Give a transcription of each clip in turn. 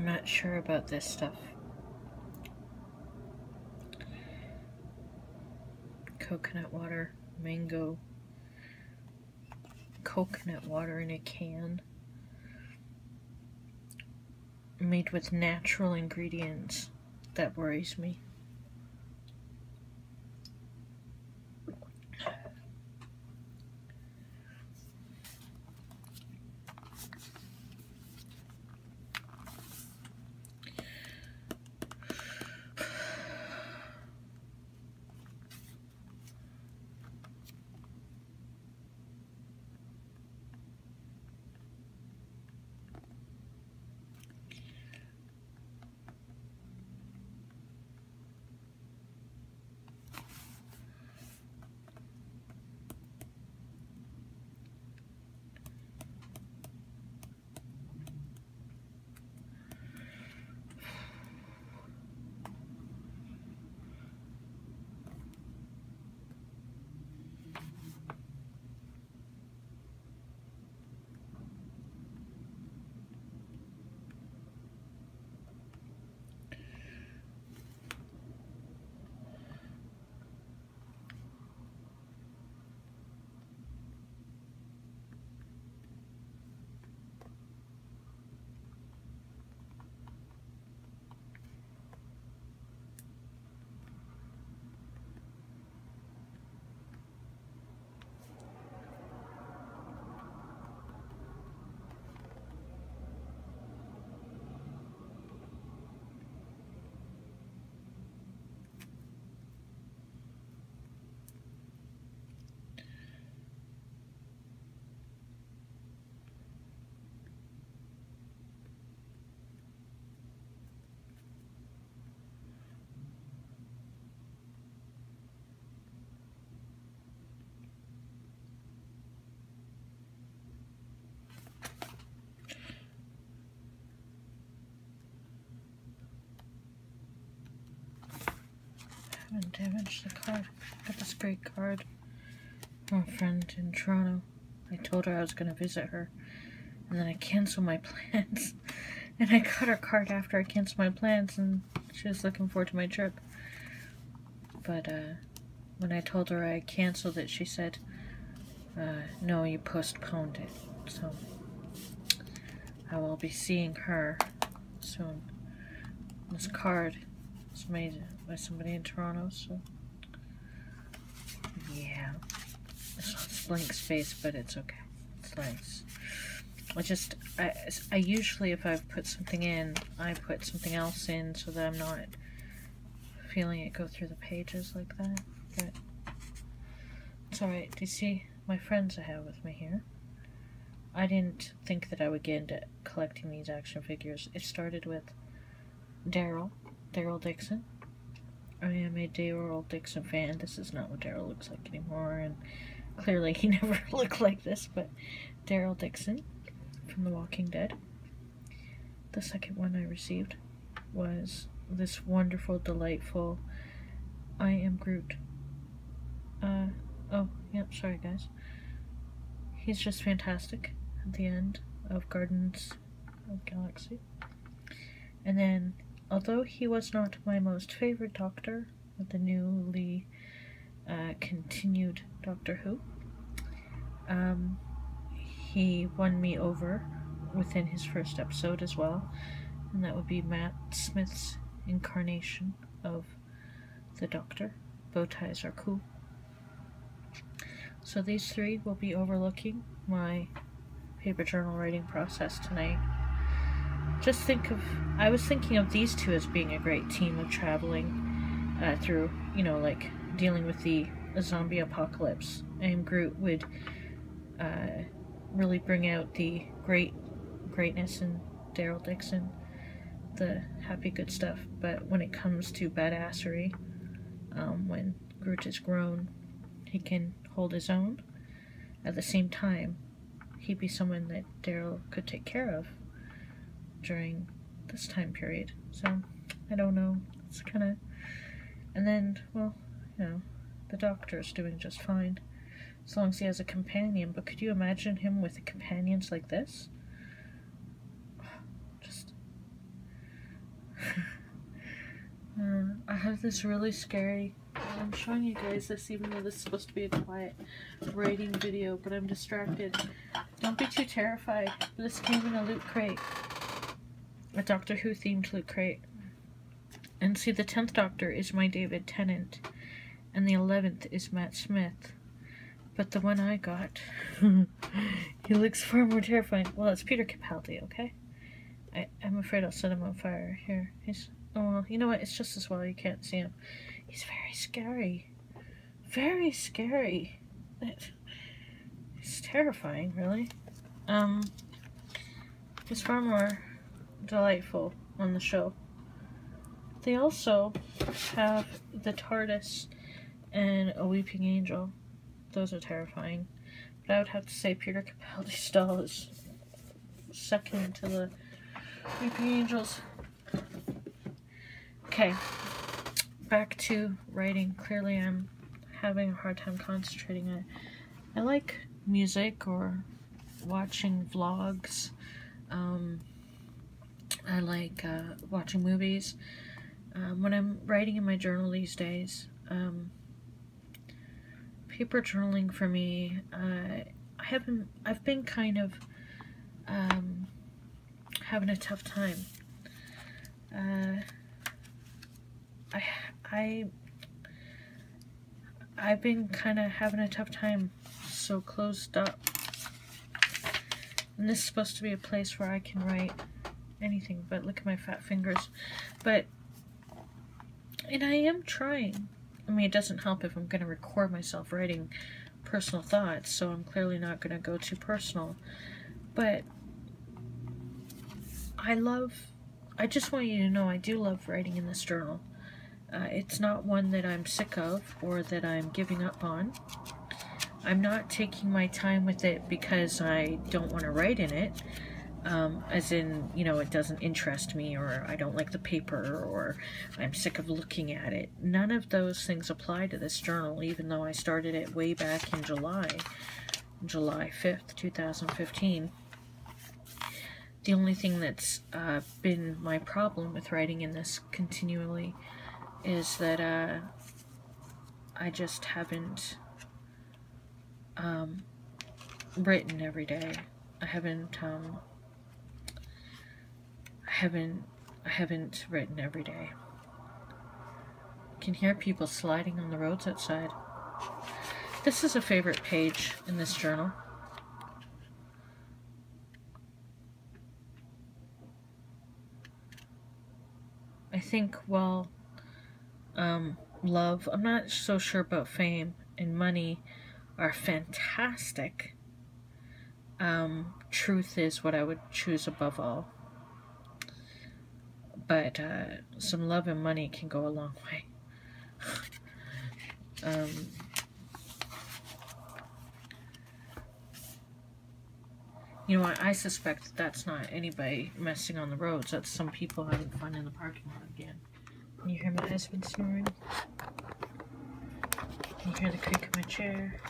not sure about this stuff. Coconut water, mango, coconut water in a can, made with natural ingredients. That worries me. And damage the card. Got this great card from a friend in Toronto. I told her I was going to visit her, and then I canceled my plans. And I got her card after I canceled my plans, and she was looking forward to my trip. But when I told her I canceled it, she said, no, you postponed it. So I will be seeing her soon. This card is made by somebody in Toronto, so yeah. It's blank space, but it's okay. It's nice. I usually, if I've put something in, I put something else in so that I'm not feeling it go through the pages like that. But it's alright. Do you see my friends I have with me here? I didn't think that I would get into collecting these action figures. It started with Daryl Dixon. I am a Daryl Dixon fan. This is not what Daryl looks like anymore, and clearly he never looked like this, but Daryl Dixon from The Walking Dead. The second one I received was this wonderful, delightful I Am Groot. Oh, yep, sorry guys. He's just fantastic at the end of Guardians of the Galaxy. And then, although he was not my most favorite Doctor with the newly continued Doctor Who, he won me over within his first episode as well, and that would be Matt Smith's incarnation of the Doctor. Bow ties are cool. So these three will be overlooking my paper journal writing process tonight. I was thinking of these two as being a great team of traveling through, like dealing with the zombie apocalypse. I Am Groot would really bring out the greatness in Daryl Dixon, the happy good stuff. But when it comes to badassery, when Groot is grown, he can hold his own. At the same time, he'd be someone that Daryl could take care of during this time period. So, I don't know. It's kind of... And then, well, the Doctor's doing just fine, as long as he has a companion. But could you imagine him with companions like this? Just I have this really scary, I'm showing you guys this even though this is supposed to be a quiet writing video, but I'm distracted. Don't be too terrified. This came in a loot crate. A Doctor Who themed loot crate. And see, the 10th Doctor is my David Tennant, and the 11th is Matt Smith. But the one I got, he looks far more terrifying. Well, it's Peter Capaldi, okay? I'm afraid I'll set him on fire. Here, he's... Oh, well, you know what? It's just as well you can't see him. He's very scary. Very scary. It's terrifying, really. He's far more delightful on the show. They also have the TARDIS and a Weeping Angel. Those are terrifying. But I would have to say Peter Capaldi's doll is second to the Weeping Angels. Okay, back to writing. Clearly I'm having a hard time concentrating. I like music or watching vlogs. I like watching movies. When I'm writing in my journal these days, paper journaling for me, I've been kind of having a tough time. I've been kind of having a tough time so closed up. And this is supposed to be a place where I can write anything, but look at my fat fingers. And I am trying. I mean, it doesn't help if I'm going to record myself writing personal thoughts, so I'm clearly not going to go too personal. But I just want you to know I do love writing in this journal. It's not one that I'm sick of or that I'm giving up on. I'm not taking my time with it because I don't want to write in it, as in, you know, it doesn't interest me, or I don't like the paper, or I'm sick of looking at it. None of those things apply to this journal, even though I started it way back in July 5th, 2015. The only thing that's been my problem with writing in this continually is that I just haven't written every day. I haven't written every day. I can hear people sliding on the roads outside. This is a favorite page in this journal. I think, well, love, I'm not so sure about fame, and money are fantastic. Truth is what I would choose above all. But some love and money can go a long way. You know, I suspect that that's not anybody messing on the roads. That's some people having fun in the parking lot again. Can you hear my husband snoring? Can you hear the creak of my chair?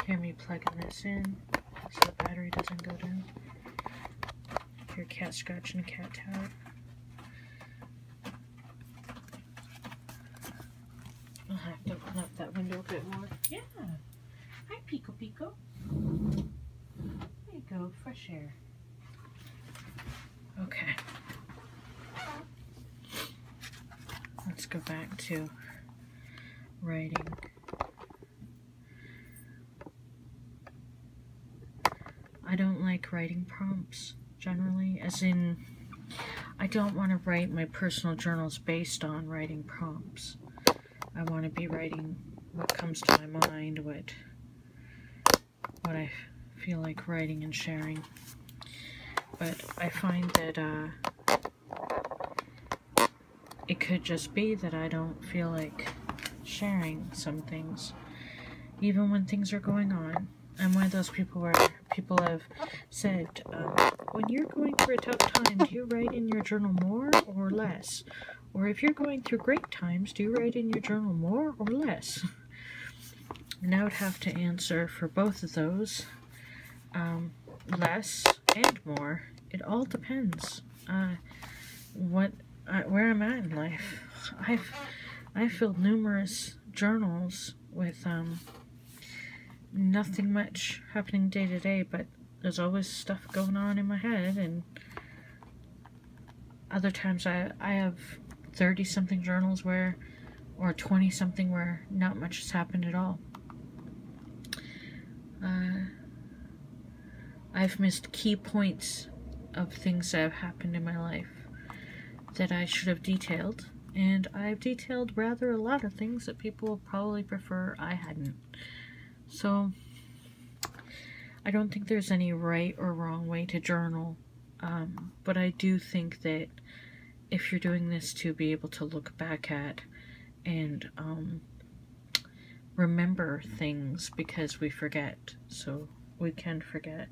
Hear me plugging this in so the battery doesn't go down? Hear a cat scratching a cat tower? I'll have to open up that window a bit more. Yeah. Hi, Pico Pico. There you go, fresh air. Okay. Let's go back to writing. I don't like writing prompts, generally, as in, I don't want to write my personal journals based on writing prompts. I want to be writing what comes to my mind, what I feel like writing and sharing. But I find that it could just be that I don't feel like sharing some things, even when things are going on. I'm one of those people where people have said, when you're going through a tough time, do you write in your journal more or less? Or if you're going through great times, do you write in your journal more or less? And I would have to answer for both of those, less and more. It all depends. What where I'm at in life. I've filled numerous journals with nothing much happening day to day, but there's always stuff going on in my head, and other times I have 30-something journals where, or 20-something where not much has happened at all. I've missed key points of things that have happened in my life that I should have detailed, and I've detailed rather a lot of things that people will probably prefer I hadn't. So I don't think there's any right or wrong way to journal, but I do think that if you're doing this to be able to look back at and remember things, because we forget, so we can forget,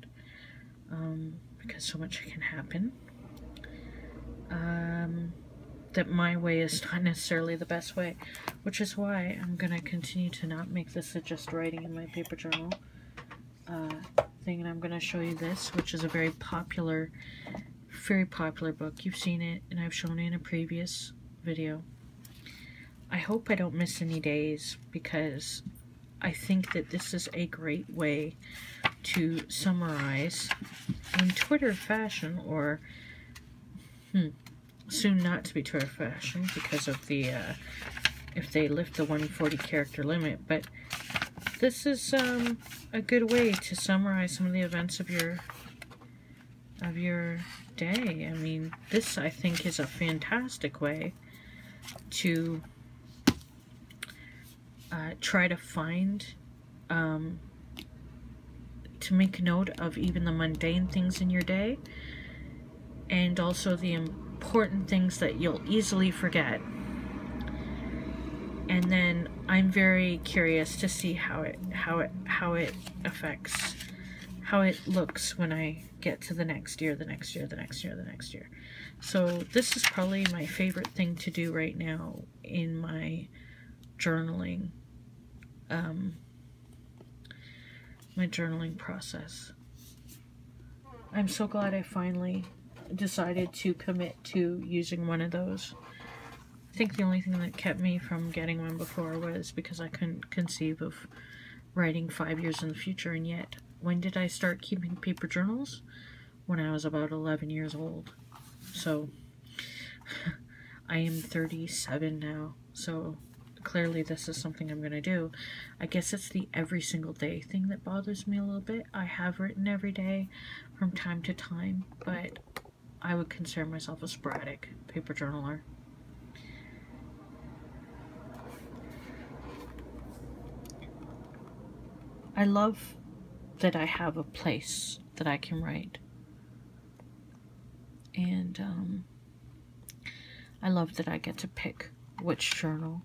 because so much can happen, that my way is not necessarily the best way, which is why I'm going to continue to not make this a just writing in my paper journal thing, and I'm going to show you this, which is a very popular book. You've seen it, and I've shown it in a previous video. I hope I don't miss any days, because I think that this is a great way to summarize in Twitter fashion, or soon not to be Twitter fashion because of the if they lift the 140 character limit, but this is a good way to summarize some of the events of your day. I mean, this, I think, is a fantastic way to try to find, to make note of even the mundane things in your day, and also the important things that you'll easily forget. And then I'm very curious to see how it affects, how it looks when I get to the next year, the next year, the next year, the next year. So this is probably my favorite thing to do right now in my journaling, my journaling process. I'm so glad I finally decided to commit to using one of those. I think the only thing that kept me from getting one before was because I couldn't conceive of writing 5 years in the future, and yet, when did I start keeping paper journals? When I was about 11 years old. So, I am 37 now, so clearly this is something I'm going to do. I guess it's the every single day thing that bothers me a little bit. I have written every day from time to time, but I would consider myself a sporadic paper journaler. I love that I have a place that I can write. And I love that I get to pick which journal.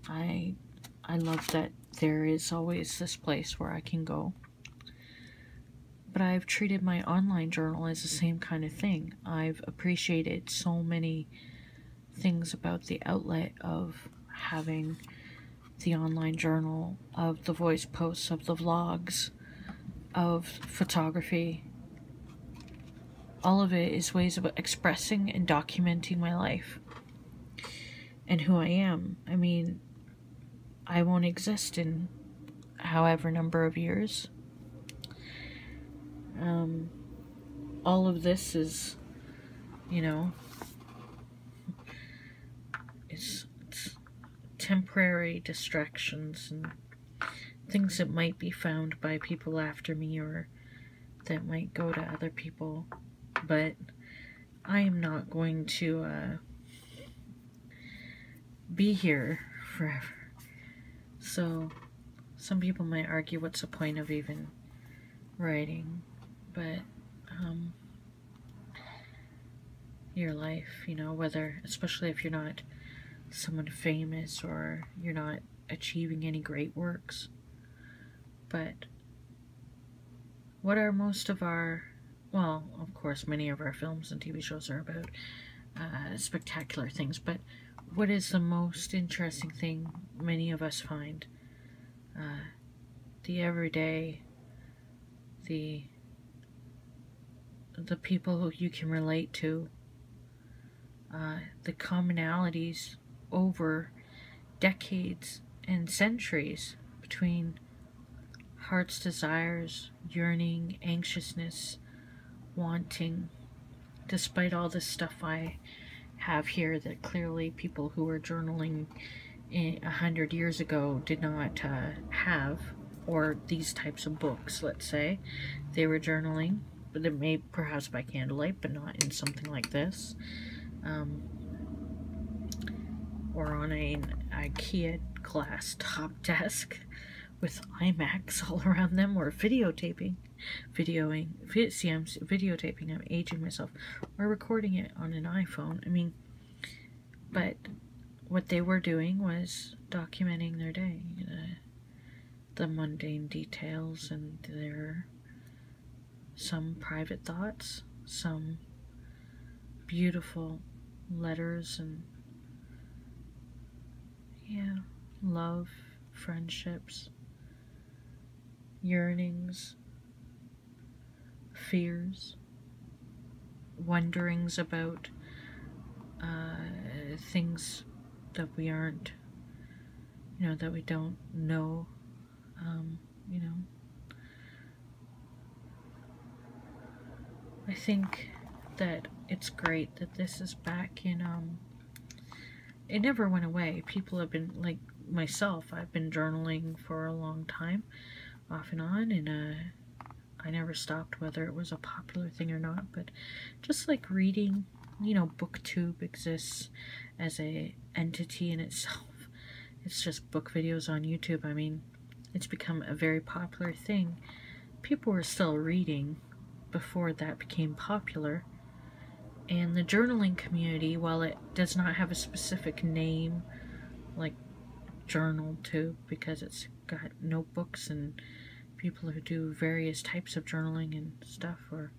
I love that there is always this place where I can go. But I've treated my online journal as the same kind of thing. I've appreciated so many things about the outlet of having the online journal, of the voice posts, of the vlogs, of photography. All of it is ways of expressing and documenting my life and who I am. I mean, I won't exist in however number of years. All of this is, you know, it's temporary distractions and things that might be found by people after me, or that might go to other people, but I am not going to be here forever. So some people might argue, what's the point of even writing? But your life, you know, whether, especially if you're not someone famous or you're not achieving any great works. But what are most of our, well, of course, many of our films and TV shows are about spectacular things, but what is the most interesting thing many of us find? The everyday, the people who you can relate to, the commonalities over decades and centuries between heart's desires, yearning, anxiousness, wanting, despite all this stuff I have here that clearly people who were journaling 100 years ago did not have, or these types of books, let's say. They were journaling, but they may perhaps by candlelight, but not in something like this. Or on an IKEA glass top desk with IMAX all around them, or videotaping, I'm aging myself, or recording it on an iPhone. I mean, but what they were doing was documenting their day, the mundane details, and their some private thoughts, some beautiful letters, and yeah, love, friendships, yearnings, fears, wonderings about things that we aren't, that we don't know, I think that it's great that this is back in, it never went away. People have been, like myself, I've been journaling for a long time, off and on, and I never stopped, whether it was a popular thing or not. But just like reading, BookTube exists as a entity in itself. It's just book videos on YouTube. I mean, it's become a very popular thing. People were still reading before that became popular. And the journaling community, while it does not have a specific name like JournalTube, because it's got notebooks and people who do various types of journaling and stuff, or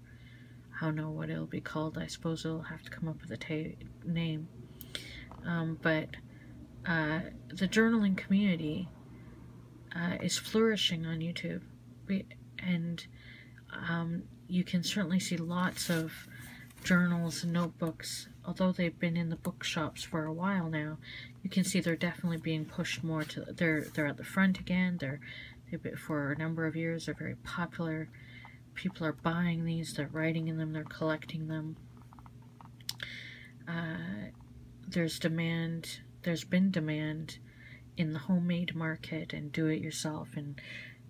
I don't know what it'll be called. I suppose it'll have to come up with a name. But the journaling community is flourishing on YouTube, and you can certainly see lots of journals and notebooks. Although they've been in the bookshops for a while now, you can see they're definitely being pushed more to, they're at the front again. They've been, for a number of years, they're very popular. People are buying these, they're writing in them, they're collecting them. There's been demand in the homemade market and do-it-yourself and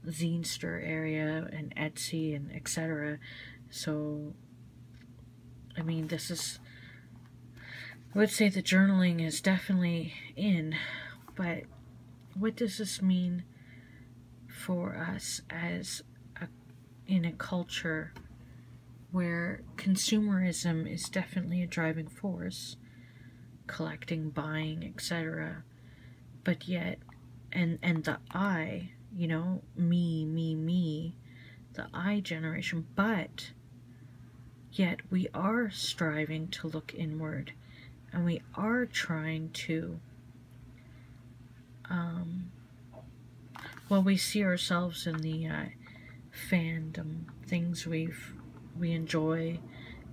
Zinester area and Etsy and etc. So, I mean, I would say the journaling is definitely in, but what does this mean for us as in a culture where consumerism is definitely a driving force, collecting, buying, etc., but yet, and the I, me, the I generation, but yet we are striving to look inward, and we are trying to, we see ourselves in the fandom, things we enjoy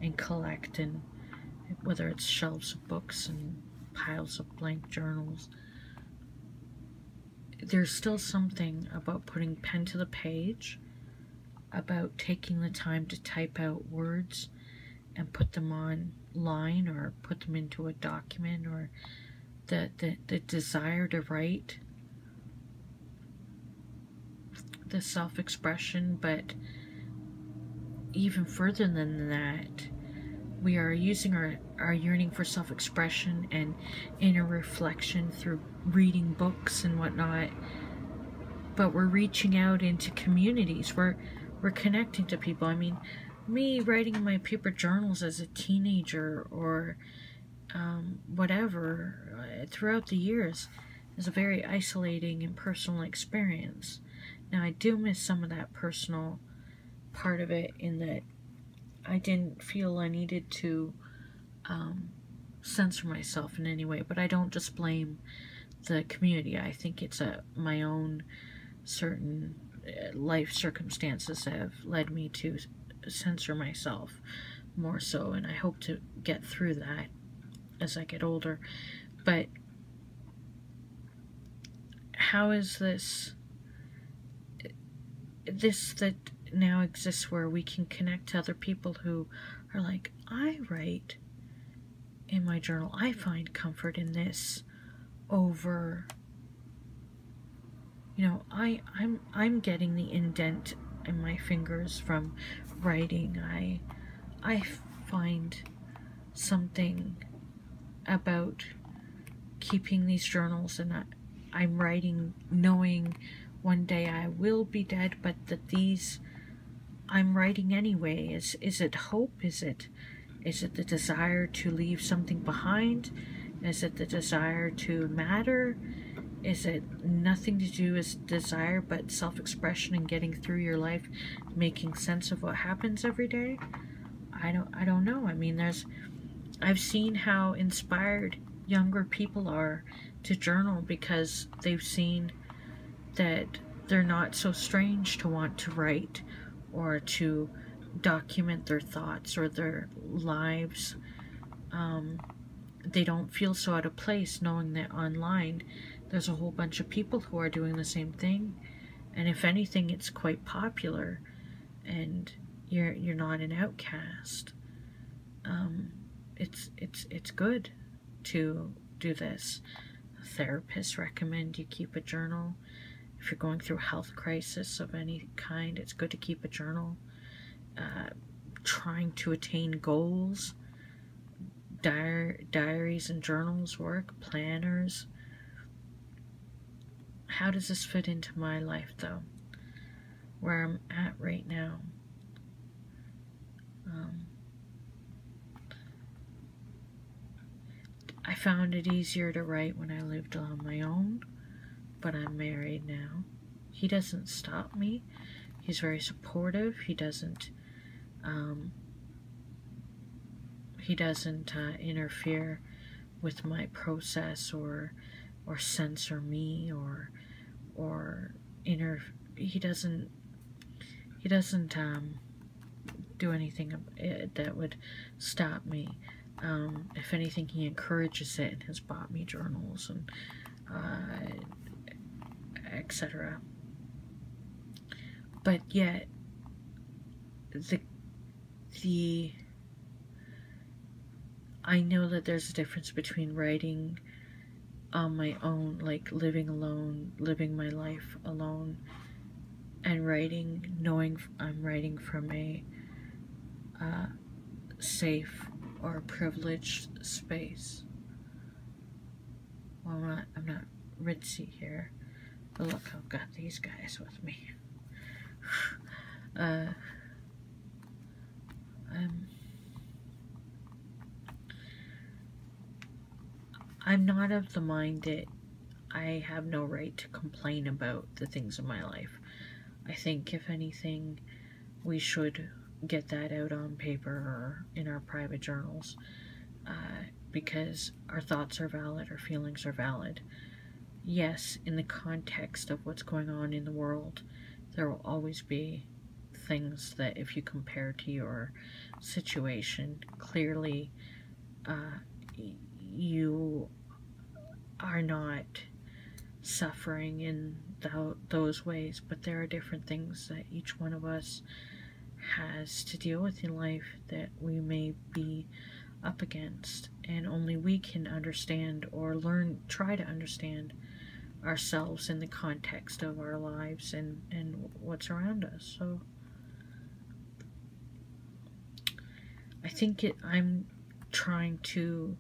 and collect, and whether it's shelves of books and piles of blank journals, there's still something about putting pen to the page, about taking the time to type out words and put them online, or put them into a document, or the desire to write, the self-expression. But even further than that, we are using our yearning for self-expression and inner reflection through reading books and whatnot, but we're reaching out into communities. We're connecting to people. I mean, me writing in my paper journals as a teenager, or whatever, throughout the years, is a very isolating and personal experience. Now, I do miss some of that personal part of it, in that I didn't feel I needed to censor myself in any way, but I don't just blame the community. I think it's my own certain life circumstances have led me to censor myself more so, and I hope to get through that as I get older. But how is this that now exists where we can connect to other people who are like, I write in my journal, I find comfort in this over, you know, I'm getting the indent in my fingers from writing. I find something about keeping these journals, and I'm writing knowing one day I will be dead, but that these I'm writing anyway. Is it hope? Is it the desire to leave something behind? Is it the desire to matter? Is it nothing to do with desire but self-expression and getting through your life, making sense of what happens every day? I don't know. I mean, I've seen how inspired younger people are to journal because they've seen that they're not so strange to want to write or to document their thoughts or their lives. They don't feel so out of place knowing that online there's a whole bunch of people who are doing the same thing, and if anything, it's quite popular, and you're not an outcast. It's good to do this. Therapists recommend you keep a journal. If you're going through a health crisis of any kind, it's good to keep a journal. Trying to attain goals, diaries and journals work, planners. How does this fit into my life, though? Where I'm at right now. I found it easier to write when I lived on my own, but I'm married now. He doesn't stop me. He's very supportive. He doesn't interfere with my process or censor me he doesn't do anything that would stop me. If anything, he encourages it and has bought me journals and etc. But yet I know that there's a difference between writing on my own, like living alone, living my life alone, and writing knowing I'm writing from a safe or privileged space. Well, I'm not ritzy here, but look, I've got these guys with me. I'm not of the mind that I have no right to complain about the things in my life. I think, if anything, we should get that out on paper or in our private journals, because our thoughts are valid, our feelings are valid. Yes, in the context of what's going on in the world, there will always be things that, if you compare to your situation, clearly you are not suffering in those ways, but there are different things that each one of us has to deal with in life that we may be up against, and only we can understand or try to understand ourselves in the context of our lives and what's around us. So I think I'm trying to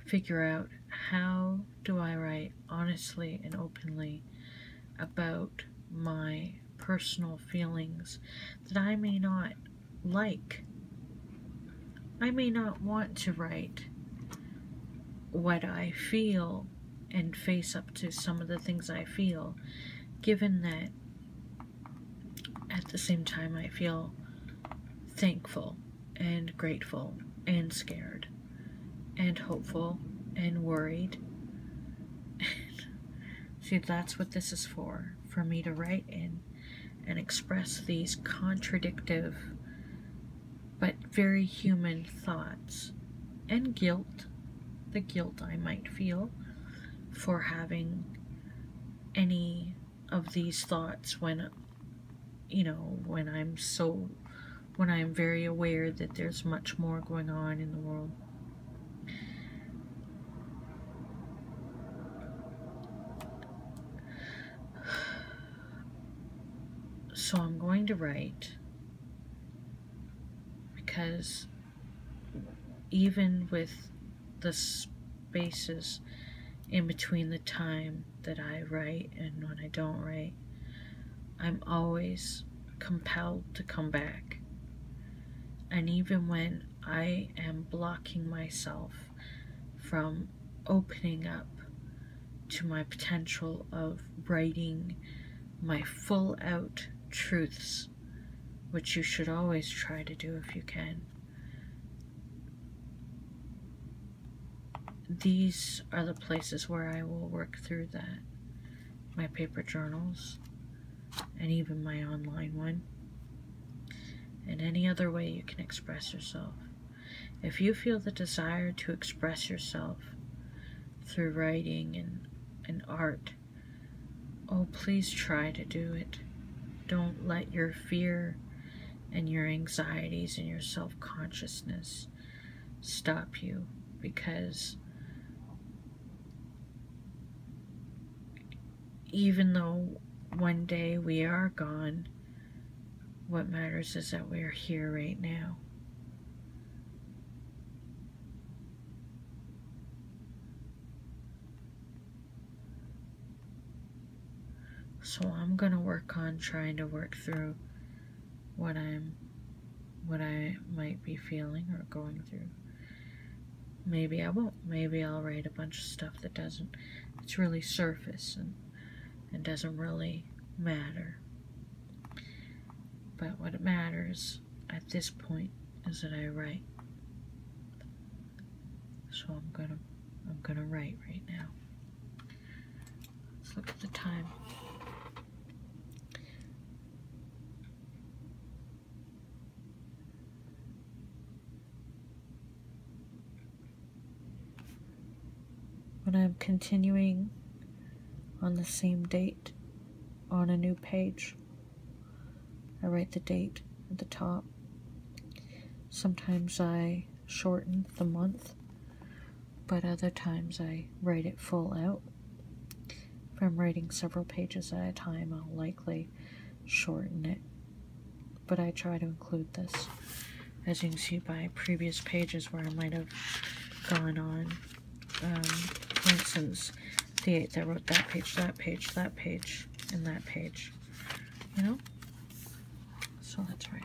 figure out, how do I write honestly and openly about my personal feelings that I may not like. I may not want to write what I feel and face up to some of the things I feel, given that at the same time I feel thankful and grateful and scared and hopeful and worried. See, that's what this is for me to write in and express these contradictive but very human thoughts and guilt, the guilt I might feel for having any of these thoughts when, you know, when I'm very aware that there's much more going on in the world. So I'm going to write, because even with the spaces in between the time that I write and when I don't write, I'm always compelled to come back. And even when I am blocking myself from opening up to my potential of writing my full out truths, which you should always try to do if you can, these are the places where I will work through that. My paper journals, and even my online one, and any other way you can express yourself. If you feel the desire to express yourself through writing and art, oh, please try to do it. Don't let your fear and your anxieties and your self-consciousness stop you, because even though one day we are gone, what matters is that we are here right now. So I'm gonna work on trying to work through what I might be feeling or going through. Maybe I won't. Maybe I'll write a bunch of stuff that it's really surface and doesn't really matter. But what matters at this point is that I write. So I'm gonna write right now. Let's look at the time. When I'm continuing on the same date on a new page, I write the date at the top. Sometimes I shorten the month, but other times I write it full out. If I'm writing several pages at a time, I'll likely shorten it, but I try to include this, as you can see by previous pages where I might have gone on. For instance, the 8th, I wrote that page, that page, that page, and that page, you know? So that's right.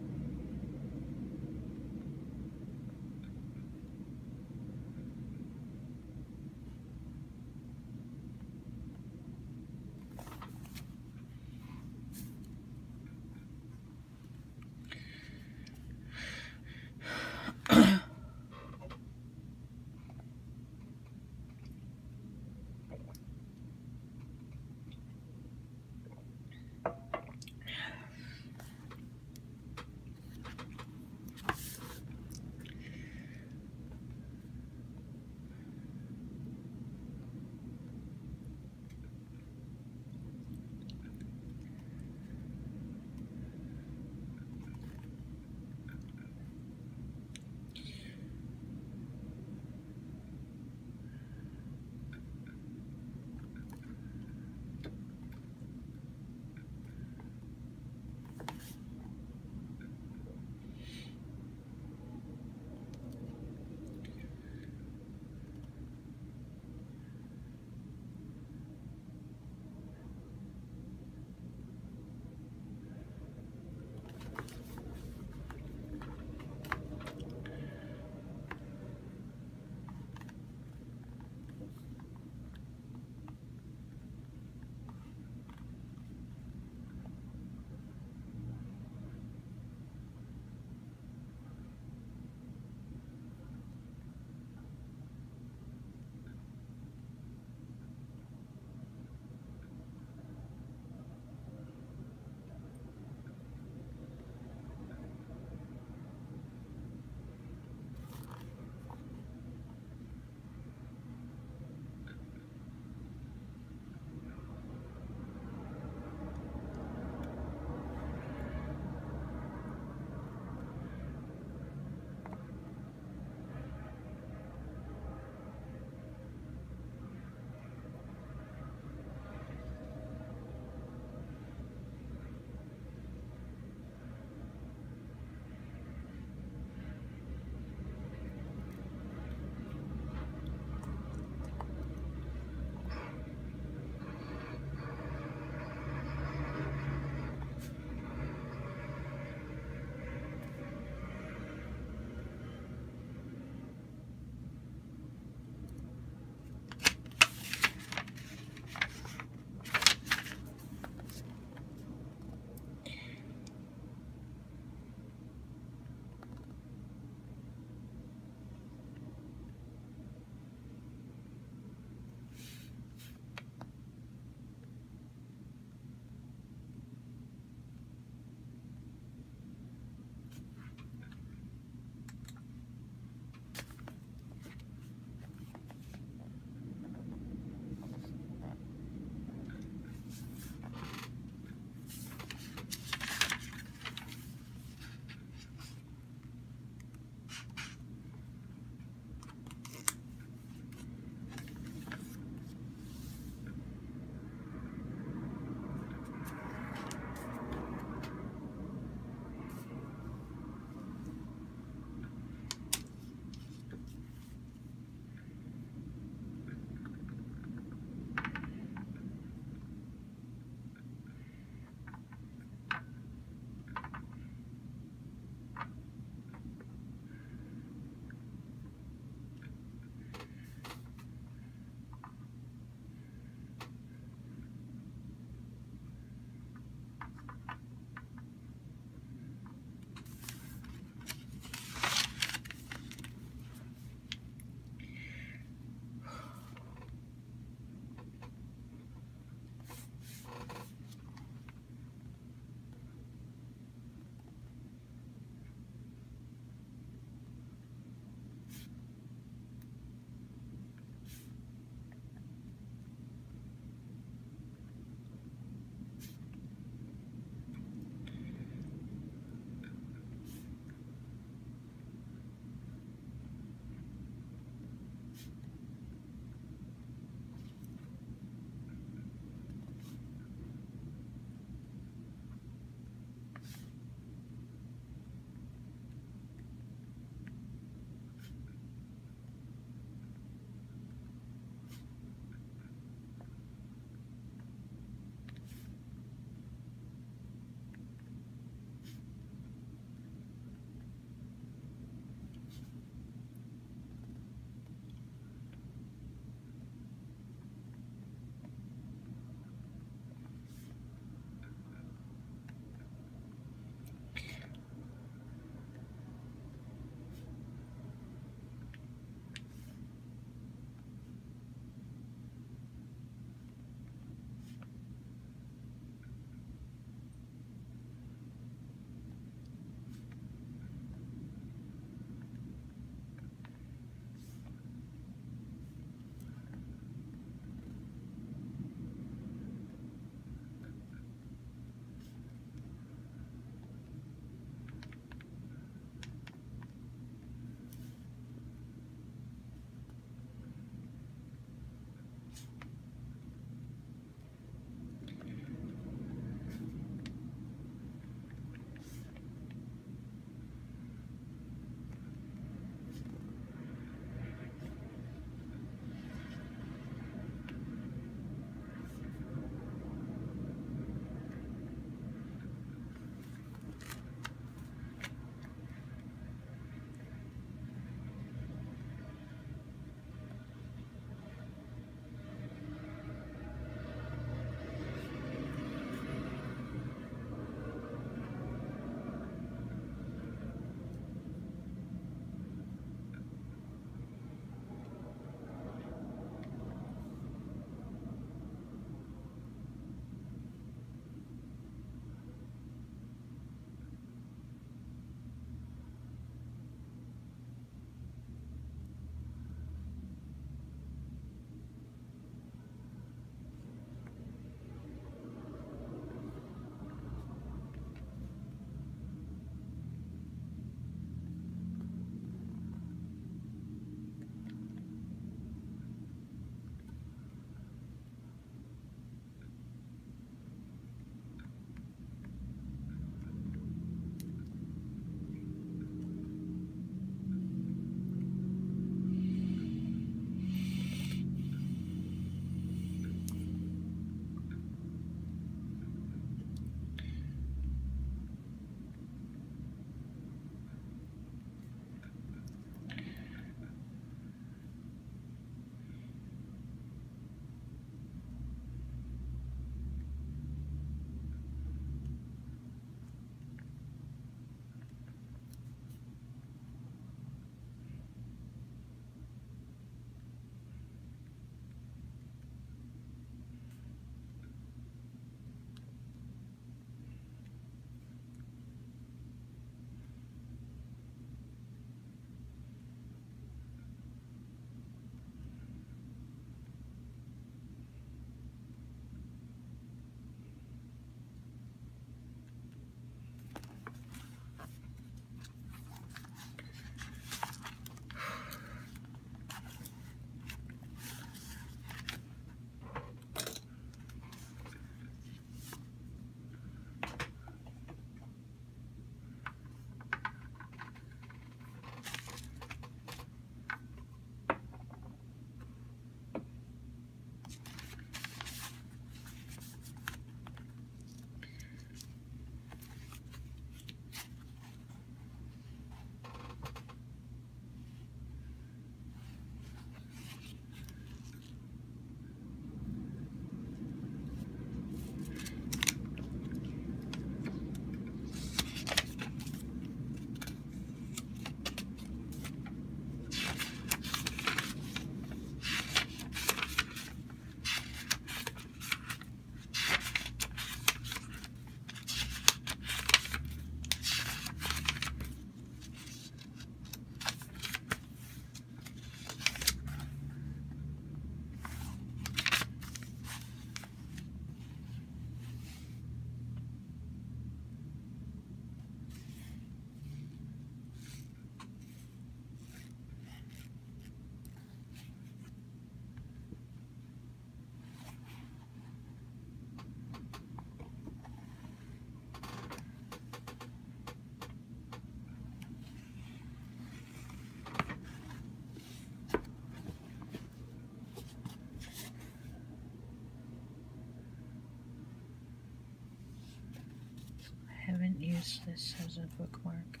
use this as a bookmark.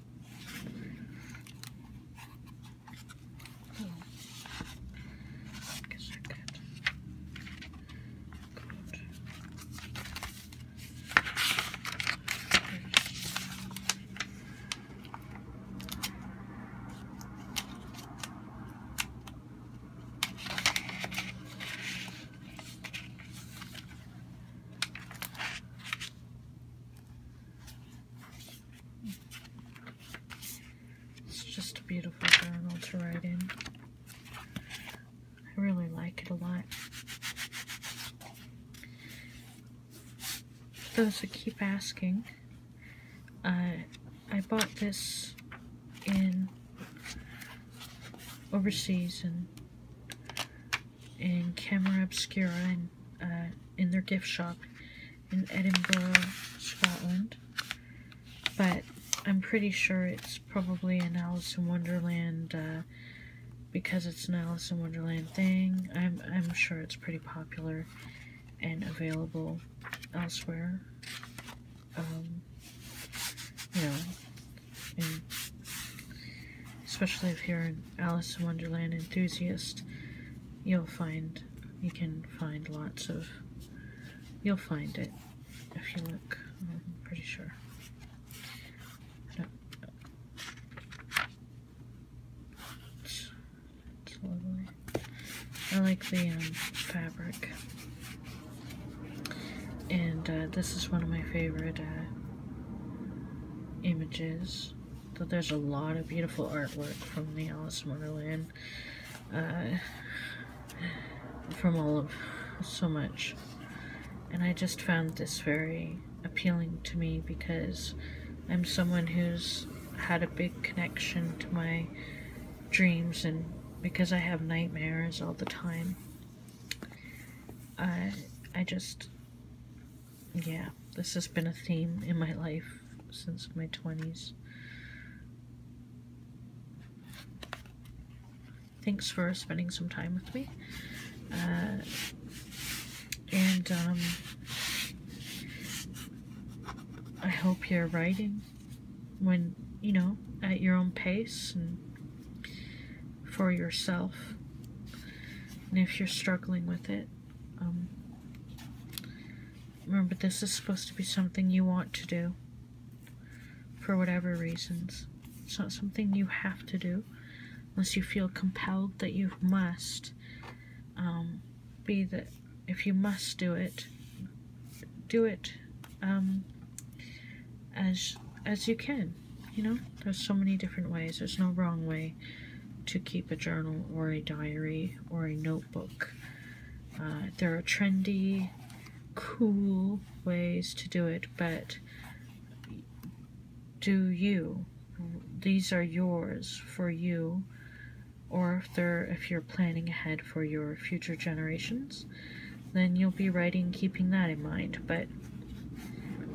Oh. I guess I could. It's just a beautiful journal to write in. I really like it a lot. For those that keep asking, I bought this in overseas in Camera Obscura in their gift shop in Edinburgh, Scotland. But I'm pretty sure it's probably an Alice in Wonderland, because it's an Alice in Wonderland thing. I'm sure it's pretty popular and available elsewhere. You know, and especially if you're an Alice in Wonderland enthusiast, you can find lots of, you'll find it if you look, I'm pretty sure. It's lovely. I like the fabric, and this is one of my favorite images. So there's a lot of beautiful artwork from the Alice in Wonderland, from all of so much, and I just found this very appealing to me because I'm someone who's had a big connection to my dreams, and because I have nightmares all the time, I just, yeah, this has been a theme in my life since my 20s. Thanks for spending some time with me. And I hope you're writing when, you know, at your own pace and for yourself. And if you're struggling with it, remember, this is supposed to be something you want to do for whatever reasons. It's not something you have to do unless you feel compelled that you must. Be that if you must do it, do it as you can. You know, there's so many different ways. There's no wrong way to keep a journal or a diary or a notebook. There are trendy, cool ways to do it, but do you. These are yours for you, or if you're planning ahead for your future generations, then you'll be writing keeping that in mind. But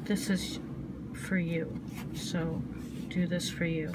this is for you, so do this for you.